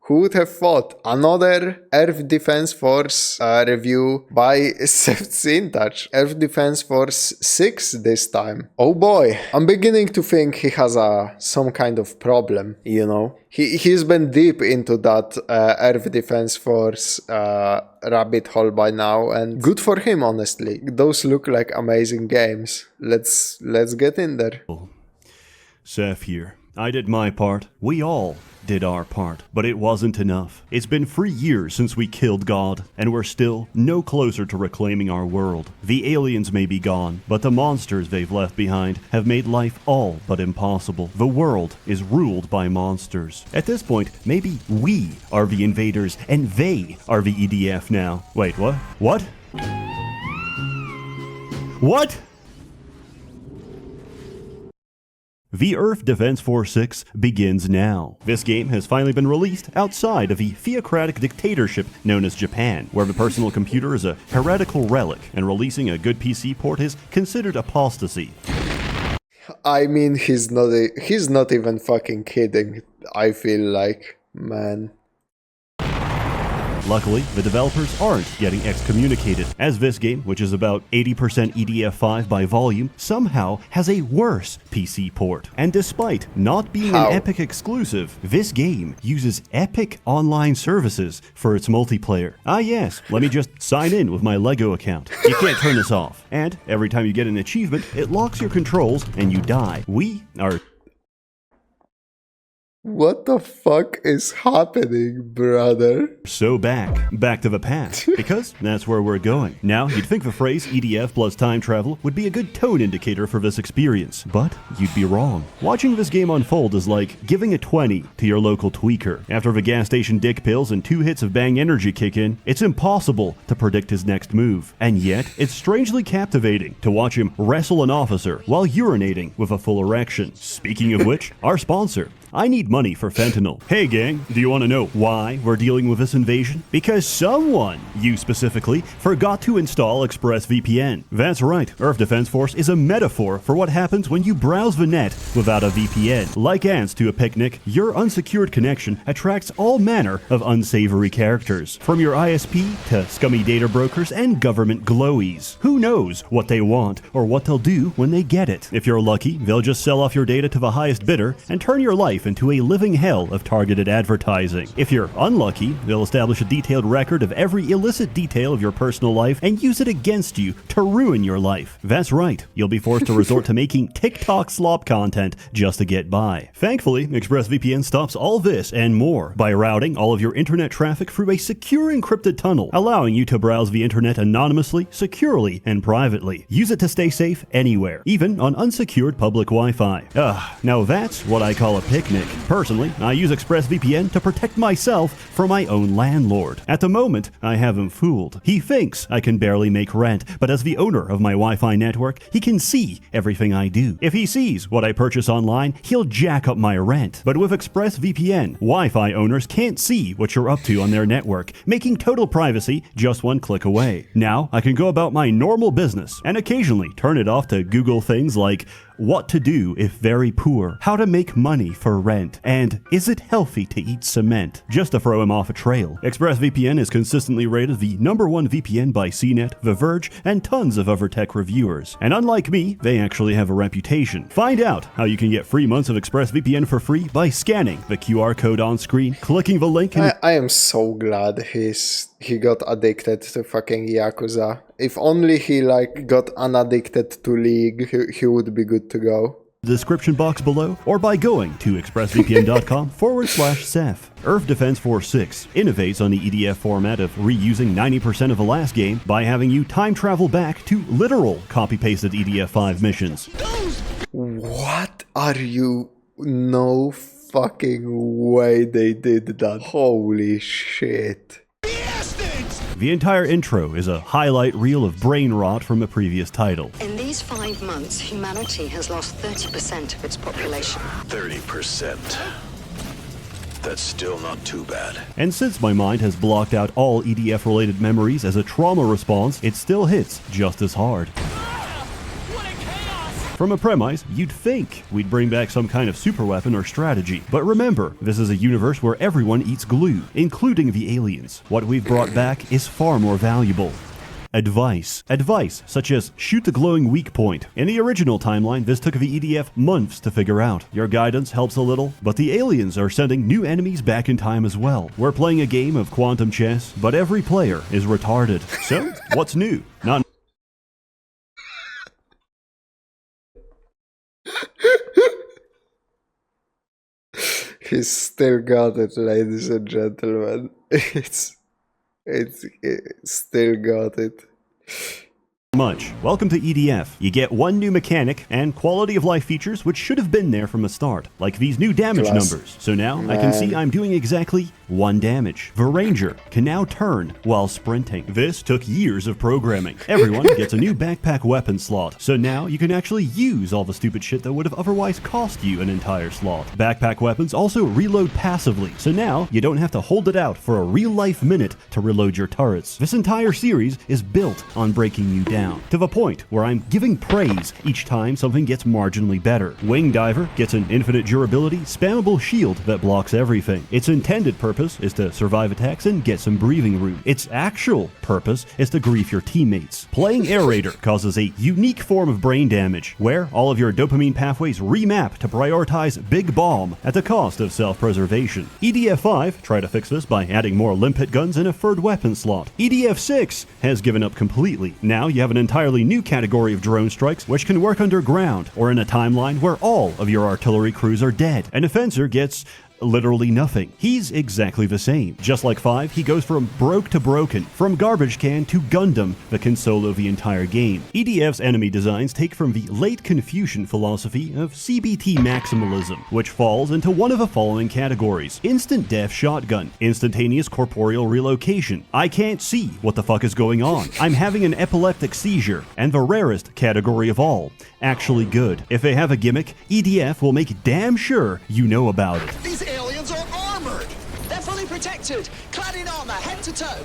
Who would have thought? Another Earth Defense Force review by SsethTzeentach. Earth Defense Force 6 this time. Oh boy, I'm beginning to think he has some kind of problem, you know. He's been deep into that Earth Defense Force rabbit hole by now, and good for him, honestly. Those look like amazing games. Let's get in there. Sseth here. I did my part. We all did our part, but it wasn't enough. It's been 3 years since we killed God, and we're still no closer to reclaiming our world. The aliens may be gone, but the monsters they've left behind have made life all but impossible. The world is ruled by monsters. At this point, maybe we are the invaders, and they are the EDF now. Wait, what? What? What? The Earth Defense Force 6 begins now. This game has finally been released outside of the theocratic dictatorship known as Japan, where the personal computer is a heretical relic, and releasing a good PC port is considered apostasy. I mean, he's not even fucking kidding, I feel like, man. Luckily, the developers aren't getting excommunicated, as this game, which is about 80% EDF5 by volume, somehow has a worse PC port. And despite not being an Epic exclusive, this game uses Epic online services for its multiplayer. Ah yes, let me just sign in with my Lego account. You can't turn this off. And every time you get an achievement, it locks your controls and you die. We are... What the fuck is happening, brother? So back to the past, because that's where we're going. Now, you'd think the phrase EDF plus time travel would be a good tone indicator for this experience, but you'd be wrong. Watching this game unfold is like giving a 20 to your local tweaker. After the gas station dick pills and 2 hits of Bang Energy kick in, it's impossible to predict his next move. And yet, it's strangely captivating to watch him wrestle an officer while urinating with a full erection. Speaking of which, our sponsor. I need money for fentanyl. Hey gang, do you want to know why we're dealing with this invasion? Because someone, you specifically, forgot to install ExpressVPN. That's right, Earth Defense Force is a metaphor for what happens when you browse the net without a VPN. Like ants to a picnic, your unsecured connection attracts all manner of unsavory characters. From your ISP to scummy data brokers and government glowies. Who knows what they want or what they'll do when they get it? If you're lucky, they'll just sell off your data to the highest bidder and turn your life into a living hell of targeted advertising. If you're unlucky, they'll establish a detailed record of every illicit detail of your personal life and use it against you to ruin your life. That's right, you'll be forced to resort to making TikTok slop content just to get by. Thankfully, ExpressVPN stops all this and more by routing all of your internet traffic through a secure encrypted tunnel, allowing you to browse the internet anonymously, securely, and privately. Use it to stay safe anywhere, even on unsecured public Wi-Fi. Now that's what I call a picnic. Personally, I use ExpressVPN to protect myself from my own landlord. At the moment, I have him fooled. He thinks I can barely make rent, but as the owner of my Wi-Fi network, he can see everything I do. If he sees what I purchase online, he'll jack up my rent. But with ExpressVPN, Wi-Fi owners can't see what you're up to on their network, making total privacy just one click away. Now, I can go about my normal business and occasionally turn it off to Google things like what to do if very poor, how to make money for rent, and is it healthy to eat cement, just to throw him off a trail. ExpressVPN is consistently rated the #1 VPN by CNET, The Verge, and tons of other tech reviewers. And unlike me, they actually have a reputation. Find out how you can get 3 months of ExpressVPN for free by scanning the QR code on screen, clicking the link, and I am so glad he got addicted to fucking Yakuza. If only he got unaddicted to League, he would be good to go. Description box below, or by going to expressvpn.com/Sseth. Earth Defense Force 6 innovates on the EDF format of reusing 90% of the last game by having you time travel back to literal copy-pasted EDF5 missions. What are you? No fucking way they did that. Holy shit. The entire intro is a highlight reel of brain rot from a previous title. In these 5 months, humanity has lost 30% of its population. 30%. That's still not too bad. And since my mind has blocked out all EDF-related memories as a trauma response, it still hits just as hard. What a chaos! From a premise, you'd think we'd bring back some kind of super weapon or strategy. But remember, this is a universe where everyone eats glue, including the aliens. What we've brought back is far more valuable. Advice. Advice, such as shoot the glowing weak point. In the original timeline, this took the EDF months to figure out. Your guidance helps a little, but the aliens are sending new enemies back in time as well. We're playing a game of quantum chess, but every player is retarded. So, what's new? Not He's still got it, ladies and gentlemen. It's still got it. much. Welcome to EDF. You get one new mechanic and quality of life features which should have been there from the start, like these new damage numbers. So now I can see I'm doing exactly 1 damage. The Ranger can now turn while sprinting. This took years of programming. Everyone gets a new backpack weapon slot, so now you can actually use all the stupid shit that would have otherwise cost you an entire slot. Backpack weapons also reload passively, so now you don't have to hold it out for a real-life minute to reload your turrets. This entire series is built on breaking you down, to the point where I'm giving praise each time something gets marginally better. Wing Diver gets an infinite durability, spammable shield that blocks everything. Its intended purpose is to survive attacks and get some breathing room. Its actual purpose is to grief your teammates. Playing Aerator causes a unique form of brain damage, where all of your dopamine pathways remap to prioritize Big Bomb at the cost of self-preservation. EDF5 tried to fix this by adding more limpet guns and a third weapon slot. EDF6 has given up completely. Now you have an entirely new category of drone strikes which can work underground or in a timeline where all of your artillery crews are dead. An offenser gets literally nothing. He's exactly the same. Just like 5, he goes from broke to broken, from garbage can to Gundam that can solo the entire game. EDF's enemy designs take from the late Confucian philosophy of CBT maximalism, which falls into one of the following categories: instant death shotgun, instantaneous corporeal relocation, I can't see what the fuck is going on, I'm having an epileptic seizure, and the rarest category of all, actually good. If they have a gimmick, EDF will make damn sure you know about it. These aliens are armored! They're fully protected, clad in armor, head to toe.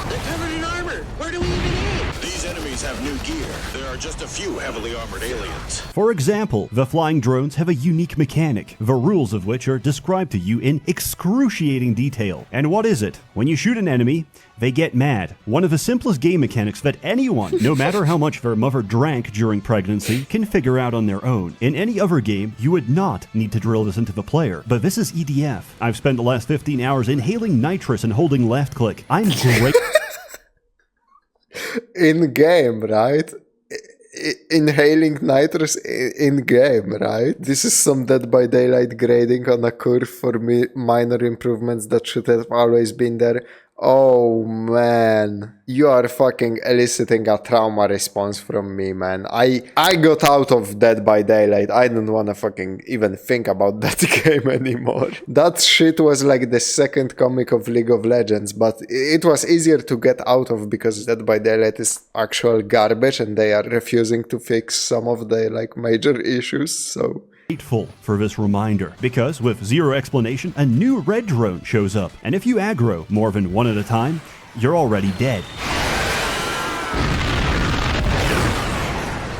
They're covered in armor. Where do we even aim? These enemies have new gear. There are just a few heavily armored aliens. For example, the flying drones have a unique mechanic, the rules of which are described to you in excruciating detail. And what is it? When you shoot an enemy, they get mad. One of the simplest game mechanics that anyone, no matter how much their mother drank during pregnancy, can figure out on their own. In any other game, you would not need to drill this into the player, but this is EDF. I've spent the last 15 hours inhaling nitrous and holding left click. I'm great. In game, right? Inhaling nitrous in game, right? This is some Dead by Daylight grading on a curve for me, minor improvements that should have always been there. Oh man, you are fucking eliciting a trauma response from me, man. I got out of Dead by Daylight. I don't wanna fucking even think about that game anymore. That shit was like the second comic of League of Legends, but it was easier to get out of because Dead by Daylight is actual garbage and they are refusing to fix some of the like major issues, so... Grateful for this reminder, because with zero explanation, a new red drone shows up, and if you aggro more than one at a time, you're already dead.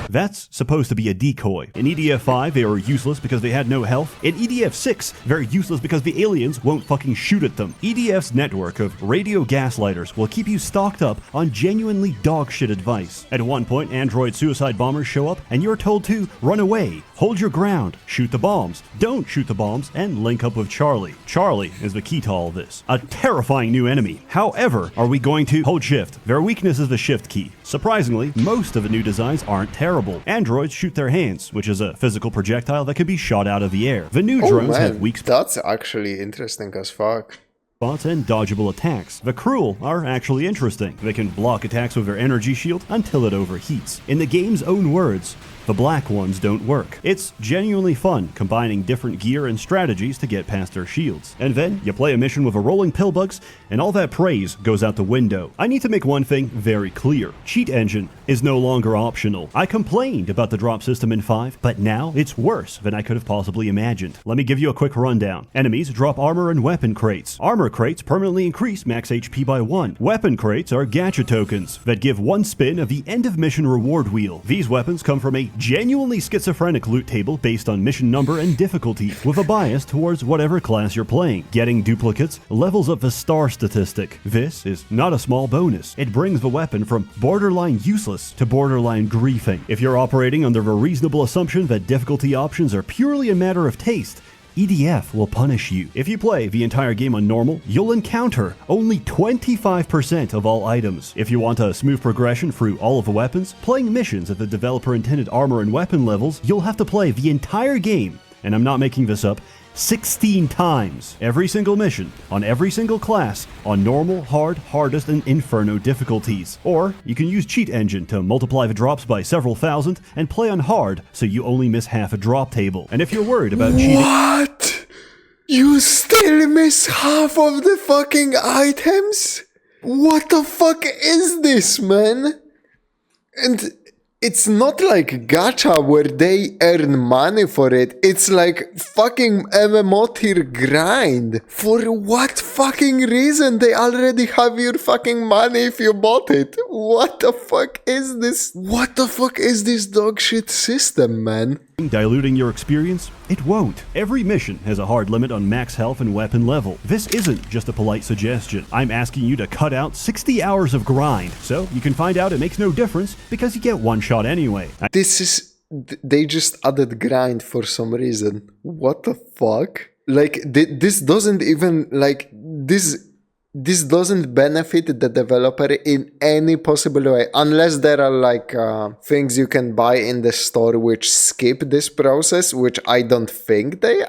That's supposed to be a decoy. In EDF5, they were useless because they had no health. In EDF6, they're useless because the aliens won't fucking shoot at them. EDF's network of radio gaslighters will keep you stocked up on genuinely dogshit advice. At one point, android suicide bombers show up, and you're told to run away, hold your ground, shoot the bombs, don't shoot the bombs, and link up with Charlie. Charlie is the key to all this. A terrifying new enemy. However, are we going to hold shift? Their weakness is the shift key. Surprisingly, most of the new designs aren't terrible. Androids shoot their hands, which is a physical projectile that can be shot out of the air. The new drones have weak spots. That's actually interesting as fuck. And dodgeable attacks. The Cruel are actually interesting. They can block attacks with their energy shield until it overheats. In the game's own words, the black ones don't work. It's genuinely fun combining different gear and strategies to get past their shields. And then you play a mission with a rolling pillbugs, and all that praise goes out the window. I need to make one thing very clear. Cheat engine is no longer optional. I complained about the drop system in 5, but now it's worse than I could have possibly imagined. Let me give you a quick rundown. Enemies drop armor and weapon crates. Armor crates permanently increase max HP by 1. Weapon crates are gacha tokens that give 1 spin of the end of mission reward wheel. These weapons come from a Genuinely schizophrenic loot table based on mission number and difficulty, with a bias towards whatever class you're playing. Getting duplicates levels up the star statistic. This is not a small bonus. It brings the weapon from borderline useless to borderline griefing. If you're operating under the reasonable assumption that difficulty options are purely a matter of taste, EDF will punish you. If you play the entire game on normal, you'll encounter only 25% of all items. If you want a smooth progression through all of the weapons, playing missions at the developer intended armor and weapon levels, you'll have to play the entire game, and I'm not making this up, 16 times. Every single mission, on every single class, on normal, hard, hardest, and inferno difficulties. Or you can use Cheat Engine to multiply the drops by several thousand and play on hard so you only miss half a drop table. And if you're worried about cheating... What? You still miss half of the fucking items? What the fuck is this, man? And it's not like gacha where they earn money for it. It's like fucking MMO tier grind. For what fucking reason? They already have your fucking money if you bought it. What the fuck is this? What the fuck is this dog shit system, man? Diluting your experience? It won't. Every mission has a hard limit on max health and weapon level. This isn't just a polite suggestion. I'm asking you to cut out 60 hours of grind, so you can find out it makes no difference because you get one shot anyway. This is... They just added grind for some reason. What the fuck? Like, this doesn't even... Like, this doesn't benefit the developer in any possible way, unless there are like things you can buy in the store which skip this process, which I don't think there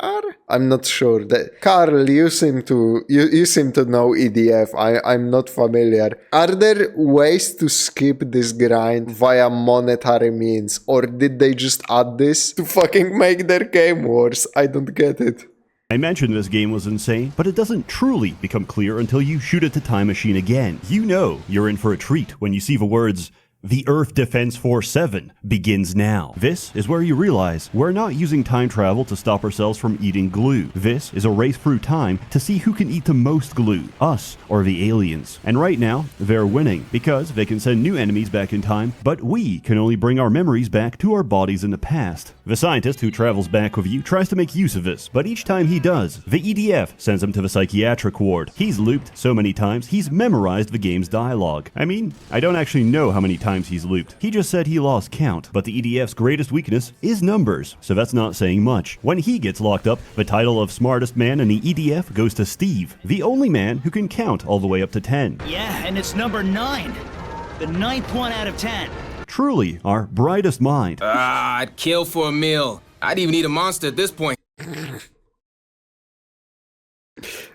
are. I'm not sure. Carl, you seem to know EDF. I'm not familiar. Are there ways to skip this grind via monetary means, or did they just add this to fucking make their game worse? I don't get it. I mentioned this game was insane, but it doesn't truly become clear until you shoot at the time machine again. You know you're in for a treat when you see the words, "The Earth Defense Force 7 begins now." This is where you realize we're not using time travel to stop ourselves from eating glue. This is a race through time to see who can eat the most glue, us or the aliens. And right now, they're winning because they can send new enemies back in time, but we can only bring our memories back to our bodies in the past. The scientist who travels back with you tries to make use of this, but each time he does, the EDF sends him to the psychiatric ward. He's looped so many times, he's memorized the game's dialogue. I mean, I don't actually know how many times he's looped. He just said he lost count, but the EDF's greatest weakness is numbers, so that's not saying much. When he gets locked up, the title of smartest man in the EDF goes to Steve, the only man who can count all the way up to 10. Yeah, and it's number 9. The 9th one out of 10. Truly, our brightest mind. I'd kill for a meal. I'd even eat a monster at this point.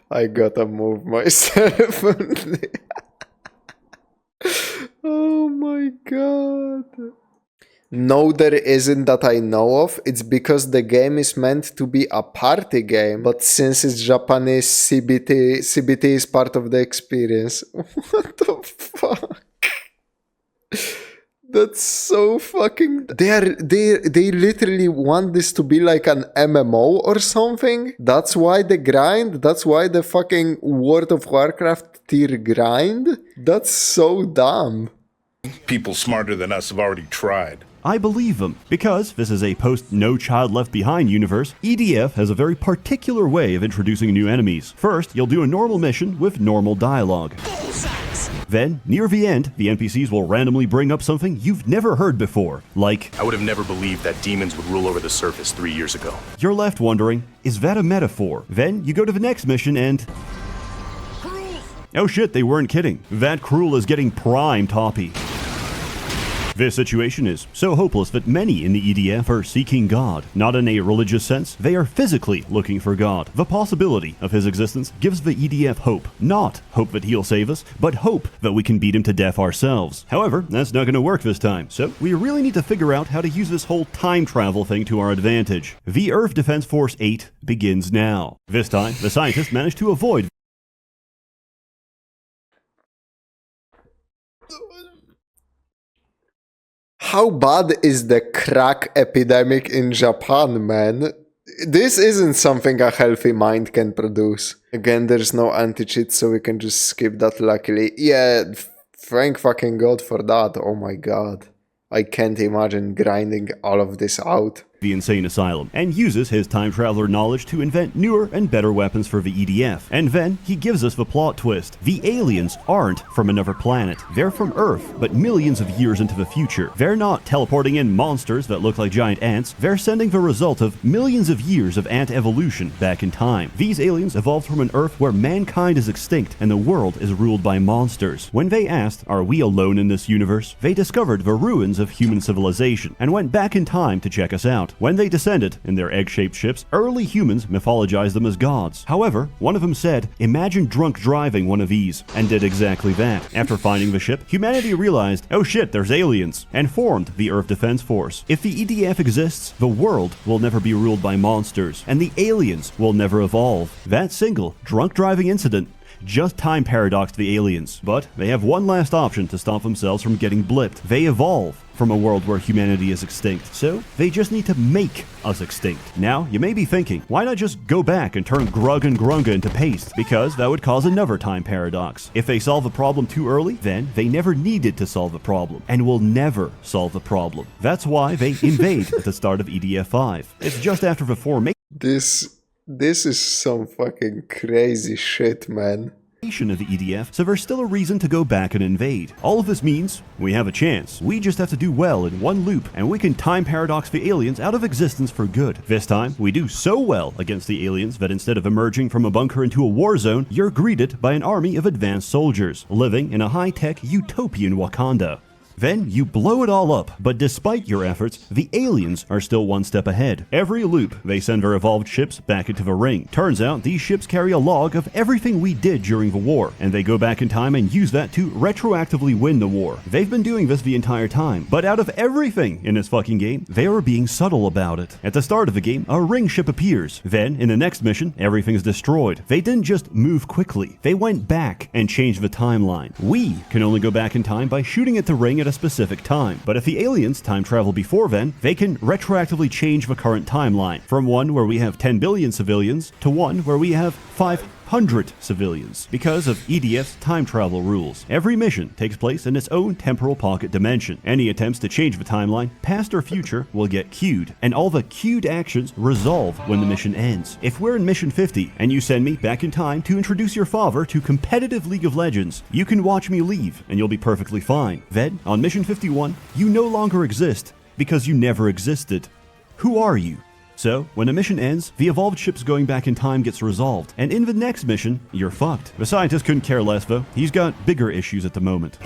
I gotta move myself. Oh my god. No, there isn't that I know of. It's because the game is meant to be a party game, but since it's Japanese, CBT is part of the experience. What the fuck? That's so fucking... They literally want this to be like an MMO or something? That's why the grind? That's why the fucking World of Warcraft tier grind? That's so dumb. People smarter than us have already tried. I believe them, because this is a post-No Child Left Behind universe. EDF has a very particular way of introducing new enemies. First, you'll do a normal mission with normal dialogue. Then, near the end, the NPCs will randomly bring up something you've never heard before, like, I would have never believed that demons would rule over the surface 3 years ago. You're left wondering, is that a metaphor? Then you go to the next mission and... Oh shit, they weren't kidding. That Cruel is getting prime toppy. This situation is so hopeless that many in the EDF are seeking God. Not in a religious sense, they are physically looking for God. The possibility of his existence gives the EDF hope. Not hope that he'll save us, but hope that we can beat him to death ourselves. However, that's not going to work this time, so we really need to figure out how to use this whole time travel thing to our advantage. The Earth Defense Force 8 begins now. This time, the scientists managed to avoid How bad is the crack epidemic in Japan, man? This isn't something a healthy mind can produce. Again, there's no anti-cheat, so we can just skip that luckily. Yeah, thank fucking God for that. Oh my god. I can't imagine grinding all of this out. The insane asylum and uses his time traveler knowledge to invent newer and better weapons for the EDF. And then he gives us the plot twist. The aliens aren't from another planet. They're from Earth, but millions of years into the future. They're not teleporting in monsters that look like giant ants. They're sending the result of millions of years of ant evolution back in time. These aliens evolved from an Earth where mankind is extinct and the world is ruled by monsters. When they asked, "Are we alone in this universe?" they discovered the ruins of human civilization and went back in time to check us out. When they descended in their egg-shaped ships, early humans mythologized them as gods. However, one of them said, "Imagine drunk driving one of these," and did exactly that. After finding the ship, humanity realized, oh shit, there's aliens, and formed the Earth Defense Force. If the EDF exists, the world will never be ruled by monsters, and the aliens will never evolve. That single drunk driving incident just time paradoxed the aliens, but they have one last option to stop themselves from getting blipped. They evolve from a world where humanity is extinct, so they just need to make us extinct. Now, you may be thinking, why not just go back and turn Grug and Grunga into paste? Because that would cause another time paradox. If they solve the problem too early, then they never needed to solve the problem, and will never solve the problem. That's why they invade at the start of EDF 5. It's just after the formation This is some fucking crazy shit, man. of the EDF, so there's still a reason to go back and invade. All of this means we have a chance. We just have to do well in one loop, and we can time paradox the aliens out of existence for good. This time, we do so well against the aliens that instead of emerging from a bunker into a war zone, you're greeted by an army of advanced soldiers, living in a high-tech utopian Wakanda. Then you blow it all up, but despite your efforts, the aliens are still one step ahead. Every loop, they send their evolved ships back into the ring. Turns out, these ships carry a log of everything we did during the war, and they go back in time and use that to retroactively win the war. They've been doing this the entire time, but out of everything in this fucking game, they are being subtle about it. At the start of the game, a ring ship appears. Then, in the next mission, everything's destroyed. They didn't just move quickly, they went back and changed the timeline. We can only go back in time by shooting at the ring at a specific time. But if the aliens time travel before then, they can retroactively change the current timeline from one where we have 10 billion civilians to one where we have 500 civilians because of EDF's time travel rules. Every mission takes place in its own temporal pocket dimension. Any attempts to change the timeline, past or future, will get queued, and all the queued actions resolve when the mission ends. If we're in mission 50 and you send me back in time to introduce your father to competitive League of Legends, you can watch me leave and you'll be perfectly fine. Then, on mission 51, you no longer exist because you never existed. Who are you? So, when a mission ends, the evolved ship's going back in time gets resolved, and in the next mission, you're fucked. The scientist couldn't care less though, he's got bigger issues at the moment.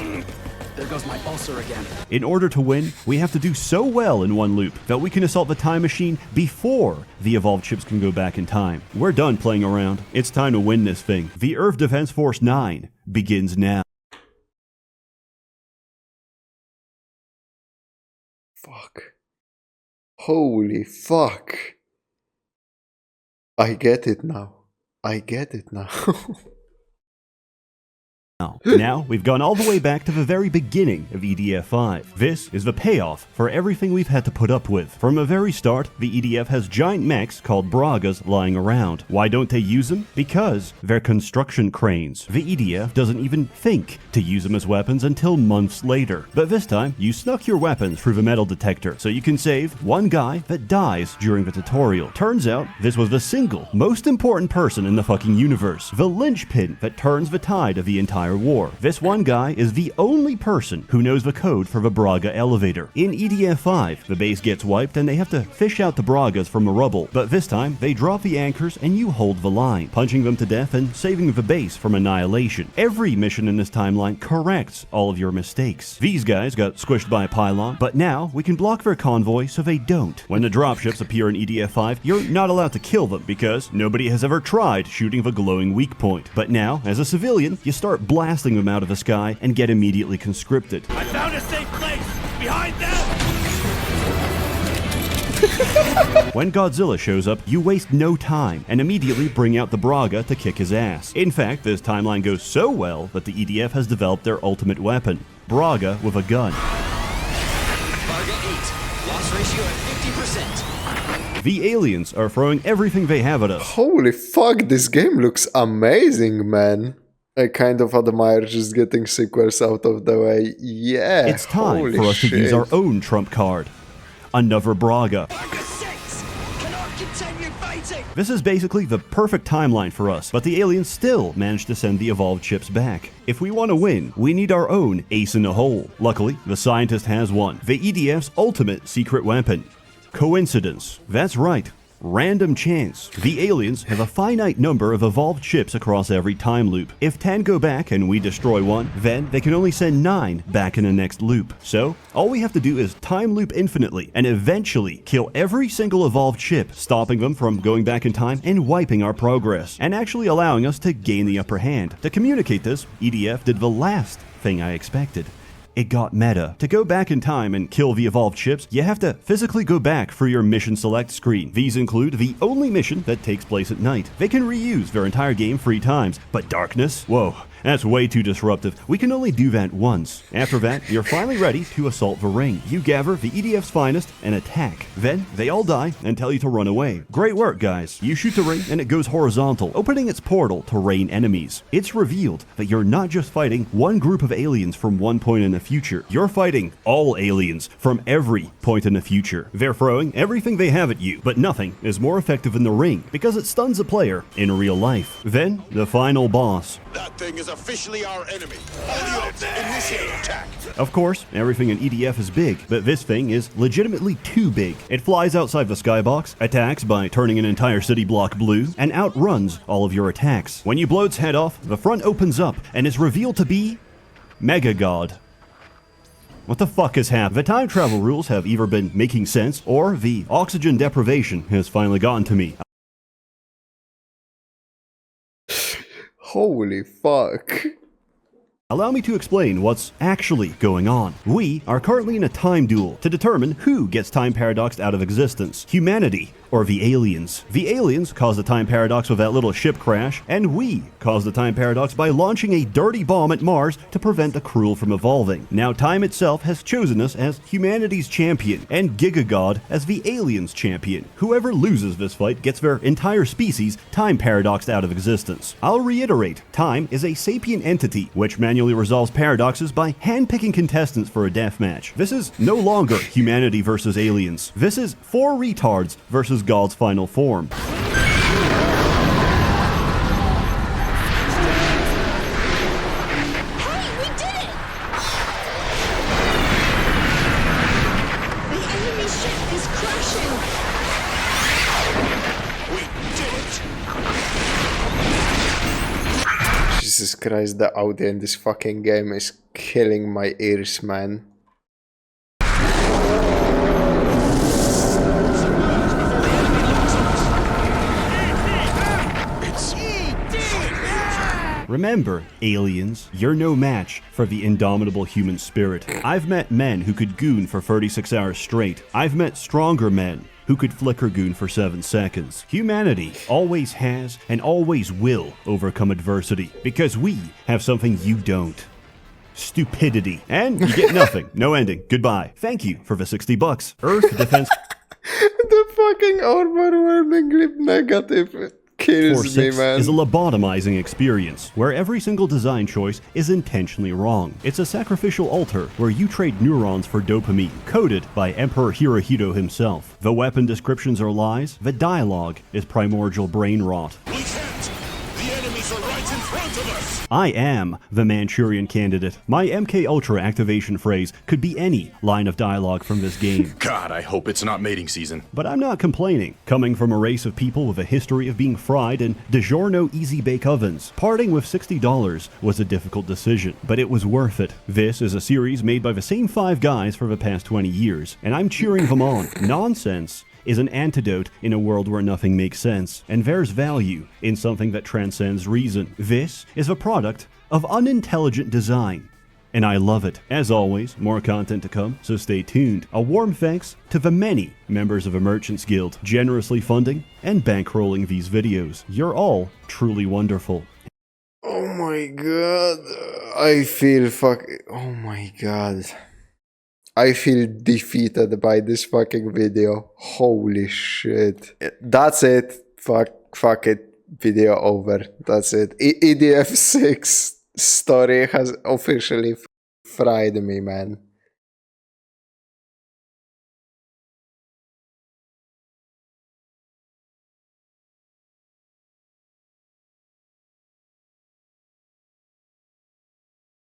There goes my ulcer again. In order to win, we have to do so well in one loop that we can assault the time machine before the evolved ships can go back in time. We're done playing around. It's time to win this thing. The Earth Defense Force 9 begins now. Fuck. Holy fuck. I get it now. I get it now. Now, we've gone all the way back to the very beginning of EDF 5. This is the payoff for everything we've had to put up with. From the very start, the EDF has giant mechs called Bragas lying around. Why don't they use them? Because they're construction cranes. The EDF doesn't even think to use them as weapons until months later. But this time, you snuck your weapons through the metal detector, so you can save one guy that dies during the tutorial. Turns out, this was the single most important person in the fucking universe. The linchpin that turns the tide of the entire war. This one guy is the only person who knows the code for the Braga elevator. In EDF 5, the base gets wiped and they have to fish out the Bragas from the rubble, but this time they drop the anchors and you hold the line, punching them to death and saving the base from annihilation. Every mission in this timeline corrects all of your mistakes. These guys got squished by a pylon, but now we can block their convoy so they don't. When the dropships appear in EDF 5, you're not allowed to kill them because nobody has ever tried shooting the glowing weak point. But now, as a civilian, you start blasting them out of the sky and get immediately conscripted. I found a safe place! Behind them! When Godzilla shows up, you waste no time and immediately bring out the Braga to kick his ass. In fact, this timeline goes so well that the EDF has developed their ultimate weapon, Braga with a gun. Braga 8. Loss ratio at 50%. The aliens are throwing everything they have at us. Holy fuck, this game looks amazing, man. I kind of admire just getting sequels out of the way. Yeah, It's time holy for us to use shit. our own trump card. Another Braga. Six cannot continue fighting. This is basically the perfect timeline for us, but the aliens still managed to send the evolved chips back. If we want to win, we need our own ace in the hole. Luckily, the scientist has one. The EDF's ultimate secret weapon. Coincidence. That's right. Random chance. The aliens have a finite number of evolved chips across every time loop. If 10 go back and we destroy one, then they can only send 9 back in the next loop. So, all we have to do is time loop infinitely and eventually kill every single evolved chip, stopping them from going back in time and wiping our progress, and actually allowing us to gain the upper hand. To communicate this, EDF did the last thing I expected. It got meta. To go back in time and kill the evolved chips, you have to physically go back for your mission select screen. These include the only mission that takes place at night. They can reuse their entire game 3 times, but darkness? Whoa. That's way too disruptive. We can only do that once. After that, you're finally ready to assault the ring. You gather the EDF's finest and attack. Then, they all die and tell you to run away. Great work, guys. You shoot the ring and it goes horizontal, opening its portal to rain enemies. It's revealed that you're not just fighting one group of aliens from one point in the future. You're fighting all aliens from every point in the future. They're throwing everything they have at you, but nothing is more effective than the ring because it stuns a player in real life. Then, the final boss. That thing is officially our enemy. All units, initiate attack. Of course, everything in EDF is big, but this thing is legitimately too big. It flies outside the skybox, attacks by turning an entire city block blue, and outruns all of your attacks. When you blow its head off, the front opens up and is revealed to be Mega God. What the fuck has happened? The time travel rules have either been making sense, or the oxygen deprivation has finally gotten to me. Holy fuck. Allow me to explain what's actually going on. We are currently in a time duel to determine who gets time paradoxed out of existence. Humanity or the aliens. The aliens caused the time paradox with that little ship crash, and we caused the time paradox by launching a dirty bomb at Mars to prevent the Cruel from evolving. Now time itself has chosen us as humanity's champion, and Gigagod as the aliens' champion. Whoever loses this fight gets their entire species time paradoxed out of existence. I'll reiterate, time is a sapient entity which manually resolves paradoxes by handpicking contestants for a deathmatch. This is no longer humanity versus aliens. This is 4 retards versus God's final form. Hey, we did it! The enemy ship is crashing! We did it! Jesus Christ, the audio in this fucking game is killing my ears, man. Remember, aliens, you're no match for the indomitable human spirit. I've met men who could goon for 36 hours straight. I've met stronger men who could flicker goon for 7 seconds. Humanity always has and always will overcome adversity because we have something you don't. Stupidity. And you get nothing. No ending. Goodbye. Thank you for the $60. Earth Defense The fucking overwhelmingly negative kills me, 4-6 man. is a lobotomizing experience, where every single design choice is intentionally wrong. It's a sacrificial altar where you trade neurons for dopamine, coded by Emperor Hirohito himself. The weapon descriptions are lies, the dialogue is primordial brain rot. We can't! The enemies are right in front of us! I am the Manchurian Candidate. My MK Ultra activation phrase could be any line of dialogue from this game. God, I hope it's not mating season. But I'm not complaining. Coming from a race of people with a history of being fried in DiGiorno easy bake ovens, parting with $60 was a difficult decision, but it was worth it. This is a series made by the same 5 guys for the past 20 years, and I'm cheering them on. Nonsense is an antidote in a world where nothing makes sense, and there's value in something that transcends reason. This is a product of unintelligent design, and I love it. As always, more content to come, so stay tuned. A warm thanks to the many members of the Merchants Guild generously funding and bankrolling these videos. You're all truly wonderful. Oh my god. I feel oh my god. I feel defeated by this fucking video. Holy shit. That's it. Fuck it. Video over. That's it. EDF 6 story has officially fried me, man.